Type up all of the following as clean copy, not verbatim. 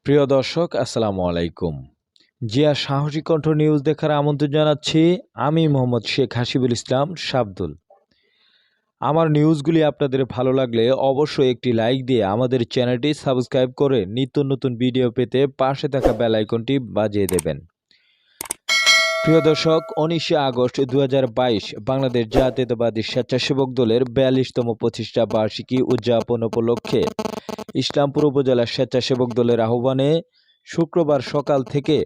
প্রিয় দর্শক, আসসালামু আলাইকুম। জিয়া সাহসী কণ্ঠ নিউজ দেখার আমন্ত্রণ জানাচ্ছি। আমি মোহাম্মদ শেখ হাসিবুল ইসলাম শাবদুল। আমার নিউজগুলি আপনাদের ভালো লাগলে অবশ্যই একটি লাইক দিয়ে আমাদের চ্যানেলটি সাবস্ক্রাইব করে নিত্য নতুন ভিডিও পেতে পাশে থাকা বেল আইকনটি বাজিয়ে দেবেন। প্রিয় দর্শক, 19শে আগস্ট 2022 বাংলাদেশ জাতীয়তাবাদী স্বেচ্ছাসেবক দলের 42তম প্রতিষ্ঠা বার্ষিকী উদযাপন উপলক্ষে ইসলামপুর উপজেলা স্বেচ্ছাসেবক দলের আহ্বানে শুক্রবার সকাল থেকে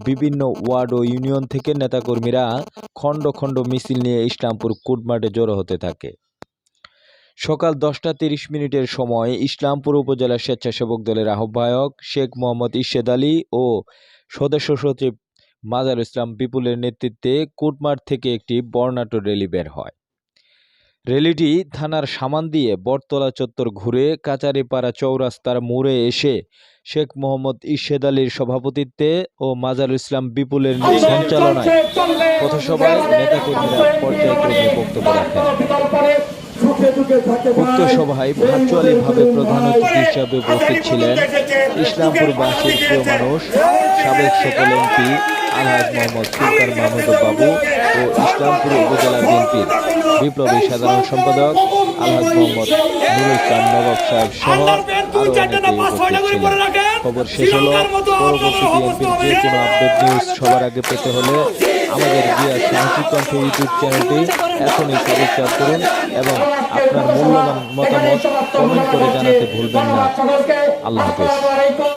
বিভিন্ন ওয়ার্ড ও ইউনিয়ন থেকে নেতাকর্মীরা খণ্ড খণ্ড মিছিল নিয়ে ইসলামপুর কোর্টমাঠে জড়ো হতে থাকে। সকাল 10টা 30 মিনিটের সময় ইসলামপুর উপজেলা স্বেচ্ছাসেবক দলের আহ্বায়ক শেখ মোহাম্মদ ইরশেদ আলী ও সদস্য সচিব মাজারুল ইসলাম বিপুলের নেতৃত্বে কোর্টমাঠ থেকে একটি বর্ণাঢ্য র্যালি বের হয়। র্যালিটি থানার সামান দিয়ে বটতলা চত্বর ঘুরে কাচারিপাড়া চৌরাস্তার মোড়ে এসে শেখ মোহাম্মদ ইরশেদ আলীর সভাপতিত্বে ও মাজারুল ইসলাম বিপুলের সঞ্চালনায় পথসভায় নেতাকর্মীরা পর্যায়ক্রমে বক্তব্য রাখেন। উক্ত সভায় ভার্চুয়ালিভাবে প্রধান অতিথি হিসাবে উপস্থিত ছিলেন ইসলামপুরবাসীর প্রিয় মানুষ, সাবেক সকল এমপি আলহাজ মোহাম্মদ সুলতান মাহমুদ বাবু ও ইসলামপুর উপজেলা বিএনপির বিপ্লবী সাধারণ সম্পাদক আলহাজ মোহাম্মদ নুরুল ইসলাম নবাব সাহেব সহ আরও অনেকেই উপস্থিত ছিলেন। খবর শেষ হলো। পরবর্তী বিএনপির যে কোনো আপডেট নিউজ সবার আগে পেতে হলে আমাদের জিয়া সাহসী কণ্ঠ ইউটিউব চ্যানেলটি এখনই সাবস্ক্রাইব করুন এবং আপনার মূল্যবান মতামত কমেন্ট করে জানাতে ভুলবেন না। আল্লাহ হাফেজ।